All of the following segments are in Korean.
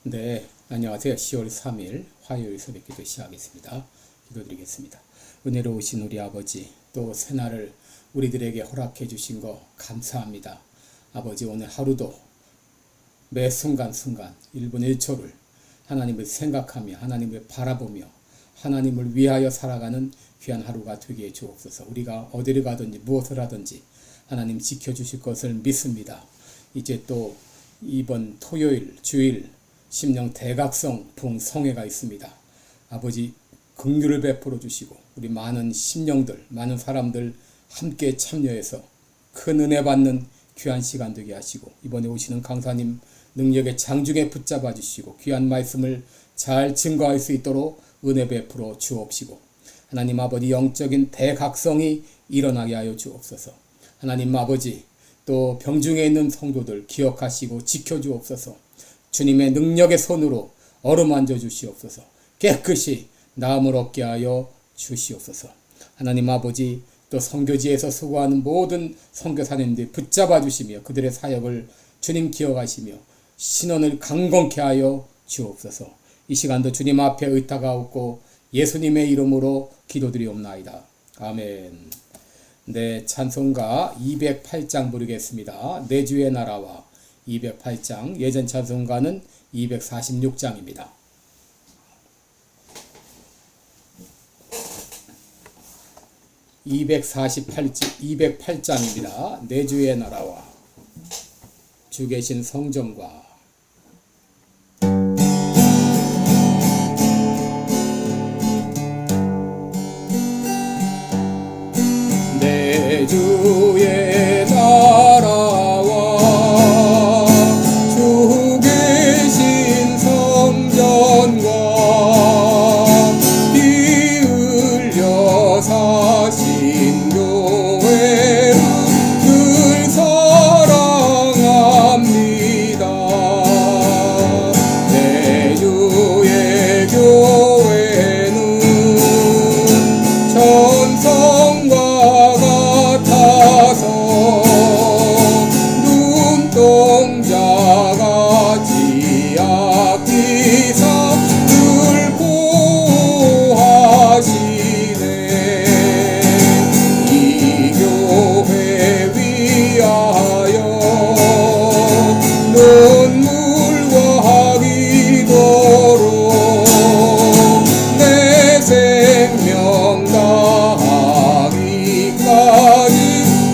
네, 안녕하세요. 10월 3일 화요일 새벽 기도 시작하겠습니다. 기도드리겠습니다. 은혜로우신 우리 아버지, 또 새날을 우리들에게 허락해 주신 거 감사합니다. 아버지, 오늘 하루도 매 순간순간 1분 1초를 하나님을 생각하며 하나님을 바라보며 하나님을 위하여 살아가는 귀한 하루가 되게 해 주옵소서. 우리가 어디를 가든지 무엇을 하든지 하나님 지켜주실 것을 믿습니다. 이제 또 이번 토요일 주일 심령 대각성 봉성회가 있습니다. 아버지 긍휼을 베풀어 주시고 우리 많은 심령들, 많은 사람들 함께 참여해서 큰 은혜 받는 귀한 시간 되게 하시고, 이번에 오시는 강사님 능력의 장중에 붙잡아 주시고 귀한 말씀을 잘 증거할 수 있도록 은혜 베풀어 주옵시고, 하나님 아버지 영적인 대각성이 일어나게 하여 주옵소서. 하나님 아버지, 또 병중에 있는 성도들 기억하시고 지켜주옵소서. 주님의 능력의 손으로 어루만져 주시옵소서. 깨끗이 나음을 얻게 하여 주시옵소서. 하나님 아버지, 또 선교지에서 수고하는 모든 선교사님들 붙잡아 주시며 그들의 사역을 주님 기억하시며 신원을 강건케 하여 주옵소서. 이 시간도 주님 앞에 의탁하옵고 예수님의 이름으로 기도드리옵나이다. 아멘. 네, 찬송가 208장 부르겠습니다. 내 주의 나라와 208장, 예전 찬송가는 246장입니다. (208장입니다) 내 주의 나라와 주 계신 성전과 내 주의 나라와 주 계신 성전과 피 흘려 사신 교회를 늘 사랑합니다. 내 주의 교회는 천성과 같아서 눈동자같이 아끼사 늘 보호하시네. 이 교회 위하여 눈물과 기도로 내 생명 다하기까지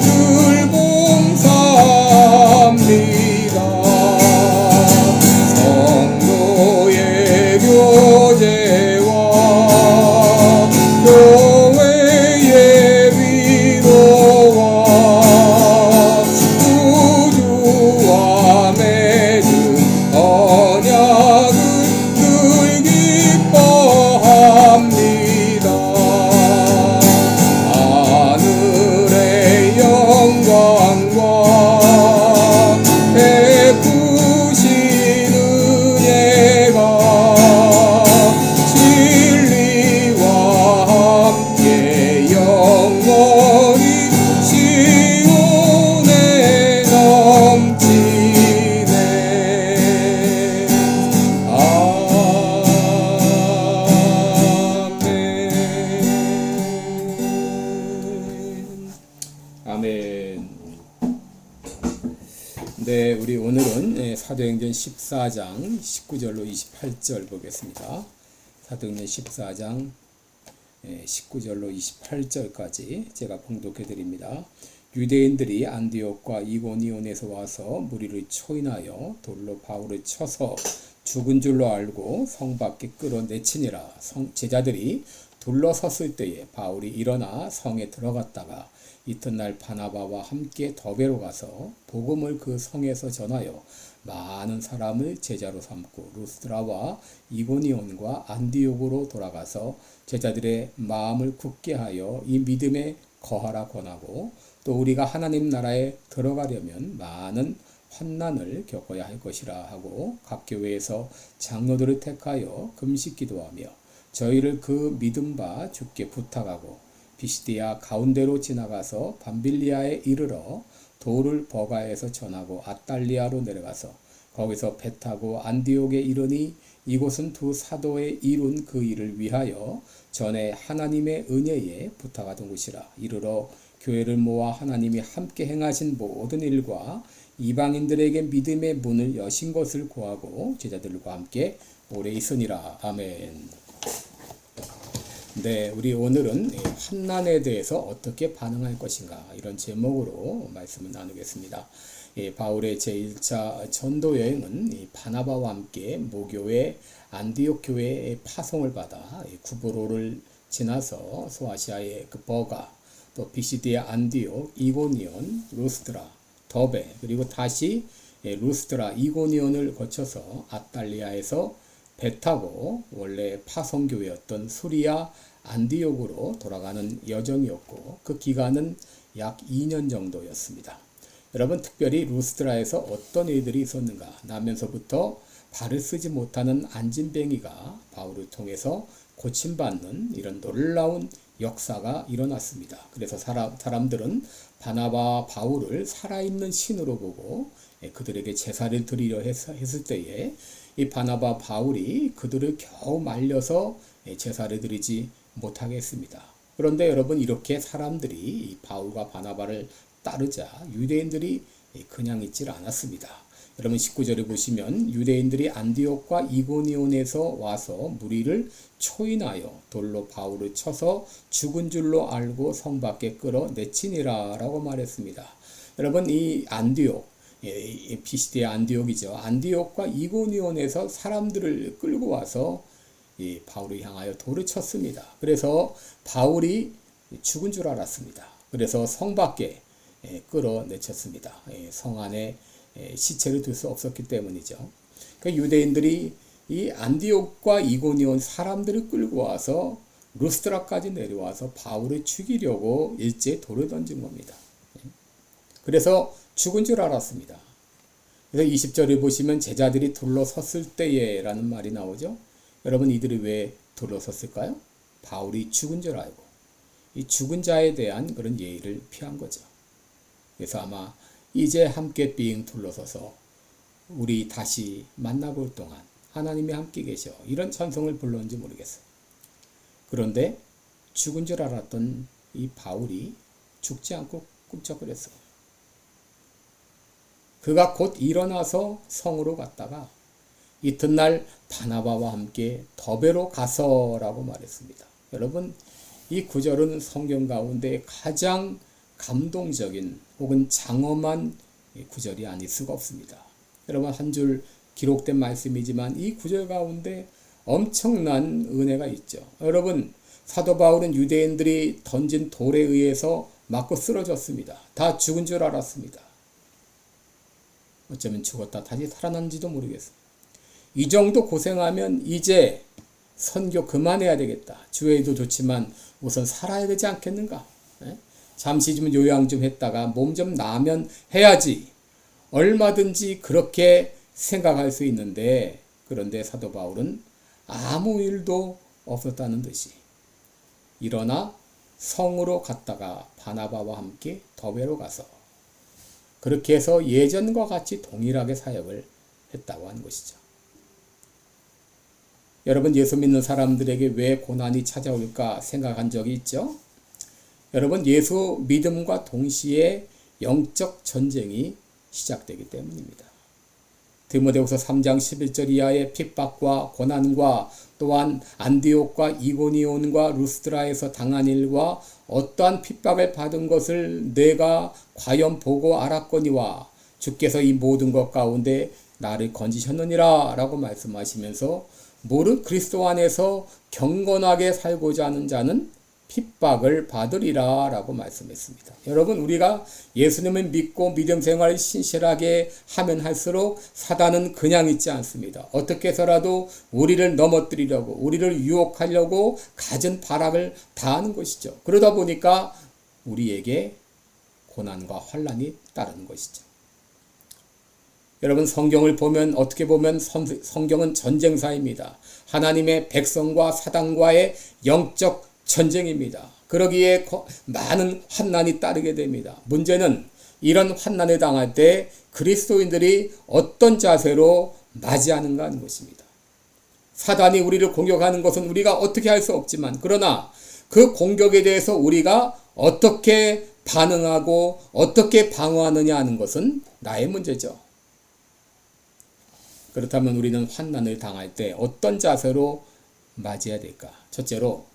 늘 봉사합니다. 성도의 교제와 교회의 위로와 구주와 맺은 언약을 늘 기뻐합니다. 하늘의 영광과 베푸신 은혜가 진리와 함께 영원히 시온에 넘치네. 아멘. 네, 우리 오늘은 사도행전 14장 19절로 28절 보겠습니다. 사도행전 14장 19절로 28절까지 제가 봉독해 드립니다. 유대인들이 안디옥과 이고니온에서 와서 무리를 초인하여 돌로 바울을 쳐서 죽은 줄로 알고 성 밖에 끌어내치니라. 제자들이 둘러섰을 때에 바울이 일어나 성에 들어갔다가 이튿날 바나바와 함께 더베로 가서 복음을 그 성에서 전하여 많은 사람을 제자로 삼고 루스드라와 이고니온과 안디옥으로 돌아가서 제자들의 마음을 굳게 하여 이 믿음에 거하라 권하고, 또 우리가 하나님 나라에 들어가려면 많은 환난을 겪어야 할 것이라 하고 각 교회에서 장로들을 택하여 금식 기도하며 저희를 그 믿음 바 주께 부탁하고 비시디아 가운데로 지나가서 밤빌리아에 이르러 돌을 버가에서 전하고 아탈리아로 내려가서 거기서 배 타고 안디옥에 이르니 이곳은 두 사도의 이룬 그 일을 위하여 전에 하나님의 은혜에 부탁하던 곳이라. 이르러 교회를 모아 하나님이 함께 행하신 모든 일과 이방인들에게 믿음의 문을 여신 것을 고하고 제자들과 함께 오래 있으니라. 아멘. 네, 우리 오늘은 환난에 대해서 어떻게 반응할 것인가 이런 제목으로 말씀을 나누겠습니다. 바울의 제1차 전도 여행은 바나바와 함께 모교회 안디옥 교회의 파송을 받아 구브로를 지나서 소아시아의 그 버가, 또 비시디의 안디옥, 이고니온, 루스드라, 더베, 그리고 다시 루스드라, 이고니온을 거쳐서 아탈리아에서 배 타고 원래 파송교회였던 수리아 안디옥으로 돌아가는 여정이었고, 그 기간은 약 2년 정도였습니다. 여러분, 특별히 루스드라에서 어떤 일들이 있었는가? 나면서부터 발을 쓰지 못하는 안진뱅이가 바울을 통해서 고침받는 이런 놀라운 역사가 일어났습니다. 그래서 사람들은 바나바 바울을 살아있는 신으로 보고 그들에게 제사를 드리려 했을 때에 이 바나바 바울이 그들을 겨우 말려서 제사를 드리지 못하게 했습니다. 그런데 여러분, 이렇게 사람들이 이 바울과 바나바를 따르자 유대인들이 그냥 있질 않았습니다. 여러분, 19절에 보시면 유대인들이 안디옥과 이고니온에서 와서 무리를 초인하여 돌로 바울을 쳐서 죽은 줄로 알고 성 밖에 끌어내치니라 라고 말했습니다. 여러분, 이 안디옥, 피시디의 안디옥이죠. 안디옥과 이고니온에서 사람들을 끌고 와서 이 바울을 향하여 돌을 쳤습니다. 그래서 바울이 죽은 줄 알았습니다. 그래서 성 밖에 끌어내쳤습니다. 성 안에 시체를 둘 수 없었기 때문이죠. 그 유대인들이 이 안디옥과 이고니온 사람들을 끌고 와서 루스드라까지 내려와서 바울을 죽이려고 일제히 돌을 던진 겁니다. 그래서 죽은 줄 알았습니다. 그래서 20절을 보시면 제자들이 둘러섰을 때에 라는 말이 나오죠. 여러분, 이들이 왜 둘러섰을까요? 바울이 죽은 줄 알고 이 죽은 자에 대한 그런 예의를 피한 거죠. 그래서 아마 이제 함께 빙 둘러서서 우리 다시 만나볼 동안 하나님이 함께 계셔, 이런 찬송을 불렀는지 모르겠어요. 그런데 죽은 줄 알았던 이 바울이 죽지 않고 꿈쩍거렸어요. 그가 곧 일어나서 성으로 갔다가 이튿날 바나바와 함께 더베로 가서라고 말했습니다. 여러분, 이 구절은 성경 가운데 가장 감동적인 혹은 장엄한 구절이 아닐 수가 없습니다. 여러분, 한 줄 기록된 말씀이지만 이 구절 가운데 엄청난 은혜가 있죠. 여러분, 사도 바울은 유대인들이 던진 돌에 의해서 맞고 쓰러졌습니다. 다 죽은 줄 알았습니다. 어쩌면 죽었다 다시 살아난지도 모르겠어요. 이 정도 고생하면 이제 선교 그만해야 되겠다. 주회도 좋지만 우선 살아야 되지 않겠는가? 잠시 좀 요양 좀 했다가 몸 좀 나으면 해야지. 얼마든지 그렇게 생각할 수 있는데, 그런데 사도 바울은 아무 일도 없었다는 듯이 일어나 성으로 갔다가 바나바와 함께 더베로 가서 그렇게 해서 예전과 같이 동일하게 사역을 했다고 하는 것이죠. 여러분, 예수 믿는 사람들에게 왜 고난이 찾아올까 생각한 적이 있죠? 여러분, 예수 믿음과 동시에 영적 전쟁이 시작되기 때문입니다. 디모데후서 3장 11절 이하의 핍박과 고난과 또한 안디옥과 이고니온과 루스드라에서 당한 일과 어떠한 핍박을 받은 것을 내가 과연 보고 알았거니와 주께서 이 모든 것 가운데 나를 건지셨느니라 라고 말씀하시면서 무릇 그리스도 안에서 경건하게 살고자 하는 자는 핍박을 받으리라 라고 말씀했습니다. 여러분, 우리가 예수님을 믿고 믿음 생활을 신실하게 하면 할수록 사단은 그냥 있지 않습니다. 어떻게 해서라도 우리를 넘어뜨리려고, 우리를 유혹하려고 갖은 발악을 다하는 것이죠. 그러다 보니까 우리에게 고난과 환난이 따르는 것이죠. 여러분, 성경을 보면 어떻게 보면 성경은 전쟁사입니다. 하나님의 백성과 사단과의 영적 전쟁입니다. 그러기에 많은 환난이 따르게 됩니다. 문제는 이런 환난을 당할 때 그리스도인들이 어떤 자세로 맞이하는가 하는 것입니다. 사단이 우리를 공격하는 것은 우리가 어떻게 할 수 없지만, 그러나 그 공격에 대해서 우리가 어떻게 반응하고 어떻게 방어하느냐 하는 것은 나의 문제죠. 그렇다면 우리는 환난을 당할 때 어떤 자세로 맞이해야 될까? 첫째로,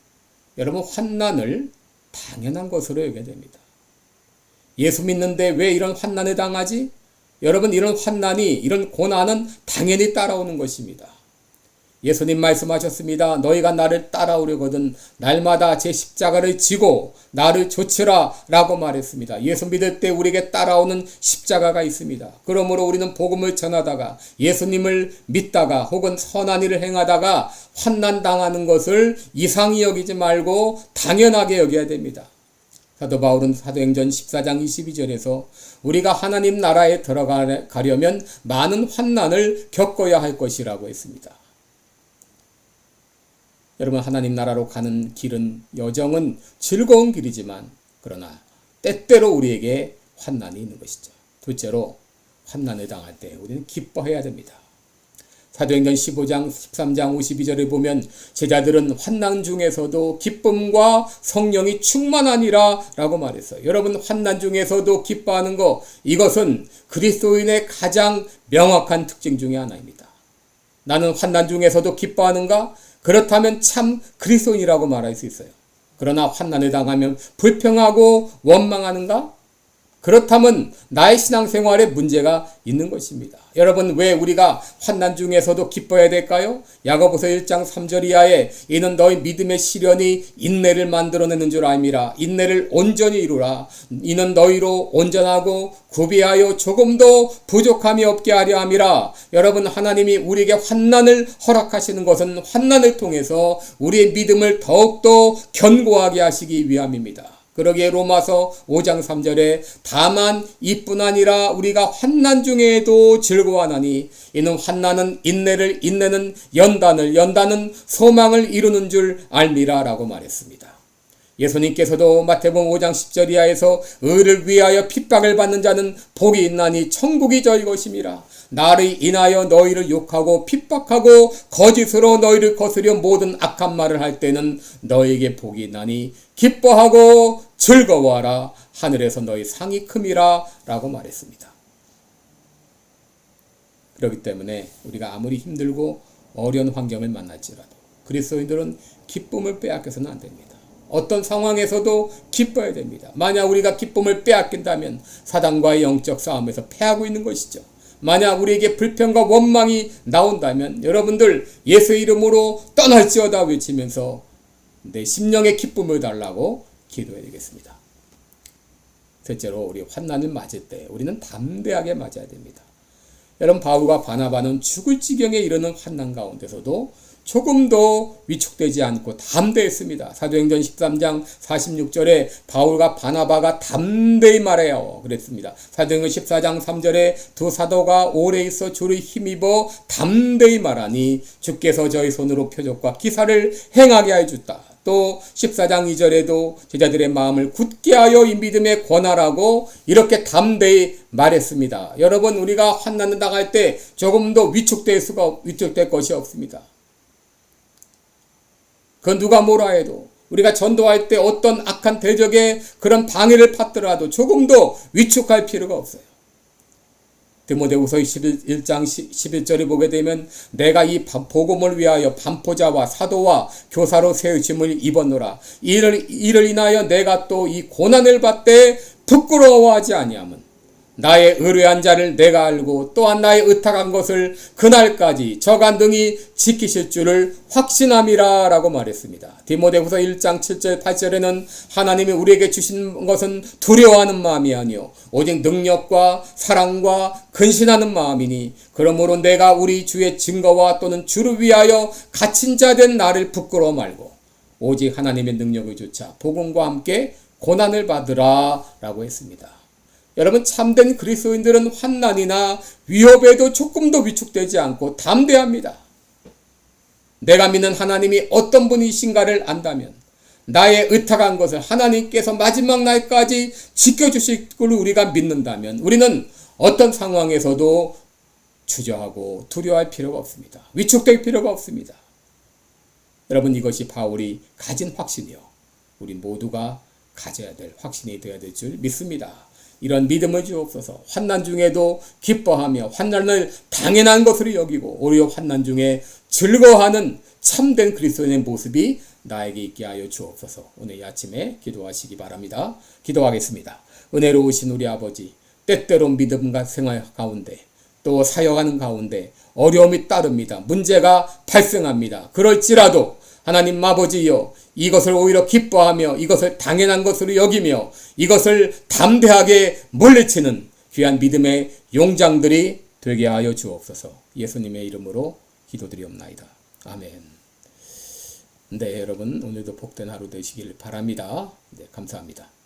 여러분, 환난을 당연한 것으로 여겨야 됩니다. 예수 믿는데 왜 이런 환난을 당하지? 여러분, 이런 환난이, 이런 고난은 당연히 따라오는 것입니다. 예수님 말씀하셨습니다. 너희가 나를 따라오려거든 날마다 제 십자가를 지고 나를 좇으라 라고 말했습니다. 예수 믿을 때 우리에게 따라오는 십자가가 있습니다. 그러므로 우리는 복음을 전하다가 예수님을 믿다가 혹은 선한 일을 행하다가 환난 당하는 것을 이상히 여기지 말고 당연하게 여겨야 됩니다. 사도 바울은 사도행전 14장 22절에서 우리가 하나님 나라에 들어가려면 많은 환난을 겪어야 할 것이라고 했습니다. 여러분, 하나님 나라로 가는 길은, 여정은 즐거운 길이지만 그러나 때때로 우리에게 환난이 있는 것이죠. 둘째로, 환난을 당할 때 우리는 기뻐해야 됩니다. 사도행전 15장 13장 52절에 보면 제자들은 환난 중에서도 기쁨과 성령이 충만하니라 라고 말했어요. 여러분, 환난 중에서도 기뻐하는 것, 이것은 그리스도인의 가장 명확한 특징 중에 하나입니다. 나는 환난 중에서도 기뻐하는가? 그렇다면 참 그리스도인이라고 말할 수 있어요. 그러나 환난을 당하면 불평하고 원망하는가? 그렇다면 나의 신앙생활에 문제가 있는 것입니다. 여러분, 왜 우리가 환난 중에서도 기뻐해야 될까요? 야고보서 1장 3절 이하에 이는 너희 믿음의 시련이 인내를 만들어내는 줄 알미라. 인내를 온전히 이루라. 이는 너희로 온전하고 구비하여 조금도 부족함이 없게 하려 함이라. 여러분, 하나님이 우리에게 환난을 허락하시는 것은 환난을 통해서 우리의 믿음을 더욱더 견고하게 하시기 위함입니다. 그러기에 로마서 5장 3절에 다만 이뿐 아니라 우리가 환난 중에도 즐거워하나니 이는 환난은 인내를, 인내는 연단을, 연단은 소망을 이루는 줄 알미라 라고 말했습니다. 예수님께서도 마태복음 5장 10절 이하에서 의를 위하여 핍박을 받는 자는 복이 있나니 천국이 저희 것임이라. 나를 인하여 너희를 욕하고 핍박하고 거짓으로 너희를 거스려 모든 악한 말을 할 때는 너희에게 복이 있나니 기뻐하고 즐거워하라. 하늘에서 너희 상이 큼이라 라고 말했습니다. 그렇기 때문에 우리가 아무리 힘들고 어려운 환경을 만날지라도 그리스도인들은 기쁨을 빼앗겨서는 안 됩니다. 어떤 상황에서도 기뻐야 됩니다. 만약 우리가 기쁨을 빼앗긴다면 사단과의 영적 싸움에서 패하고 있는 것이죠. 만약 우리에게 불평과 원망이 나온다면 여러분들 예수의 이름으로 떠날지어다 외치면서 내 심령의 기쁨을 달라고 기도해야 되겠습니다. 셋째로, 우리 환난을 맞을 때 우리는 담대하게 맞아야 됩니다. 여러분, 바울과 바나바는 죽을 지경에 이르는 환난 가운데서도 조금도 위축되지 않고 담대했습니다. 사도행전 13장 46절에 바울과 바나바가 담대히 말해요 그랬습니다. 사도행전 14장 3절에 두 사도가 오래 있어 주를 힘입어 담대히 말하니 주께서 저희 손으로 표적과 기사를 행하게 하여주다. 또 14장 2절에도 제자들의 마음을 굳게 하여 이 믿음에 권하라고 이렇게 담대히 말했습니다. 여러분, 우리가 환난을 당할 때 조금도 위축될 것이 없습니다. 그건 누가 뭐라 해도, 우리가 전도할 때 어떤 악한 대적의 그런 방해를 받더라도 조금도 위축할 필요가 없어요. 디모데후서 1장 11절에 보게 되면 내가 이 복음을 위하여 반포자와 사도와 교사로 세우심을 입었노라. 이를 인하여 내가 또 이 고난을 받되 부끄러워하지 아니함은 나의 의뢰한 자를 내가 알고 또한 나의 의탁한 것을 그날까지 저가 능히 지키실 줄을 확신함이라 라고 말했습니다. 디모데후서 1장 7절 8절에는 하나님이 우리에게 주신 것은 두려워하는 마음이 아니요 오직 능력과 사랑과 근신하는 마음이니 그러므로 내가 우리 주의 증거와 또는 주를 위하여 갇힌 자 된 나를 부끄러워 말고 오직 하나님의 능력을 조차 복음과 함께 고난을 받으라 라고 했습니다. 여러분, 참된 그리스도인들은 환난이나 위협에도 조금도 위축되지 않고 담대합니다. 내가 믿는 하나님이 어떤 분이신가를 안다면, 나의 의탁한 것을 하나님께서 마지막 날까지 지켜주실 걸 우리가 믿는다면 우리는 어떤 상황에서도 주저하고 두려워할 필요가 없습니다. 위축될 필요가 없습니다. 여러분, 이것이 바울이 가진 확신이요, 우리 모두가 가져야 될 확신이 되어야 될 줄 믿습니다. 이런 믿음을 주옵소서. 환난 중에도 기뻐하며 환난을 당연한 것으로 여기고 오히려 환난 중에 즐거워하는 참된 그리스도인의 모습이 나에게 있게 하여 주옵소서. 오늘 이 아침에 기도하시기 바랍니다. 기도하겠습니다. 은혜로우신 우리 아버지, 때때로 믿음과 생활 가운데 또 사역하는 가운데 어려움이 따릅니다. 문제가 발생합니다. 그럴지라도 하나님 아버지여, 이것을 오히려 기뻐하며 이것을 당연한 것으로 여기며 이것을 담대하게 물리치는 귀한 믿음의 용장들이 되게 하여 주옵소서. 예수님의 이름으로 기도드리옵나이다. 아멘. 네, 여러분, 오늘도 복된 하루 되시길 바랍니다. 네, 감사합니다.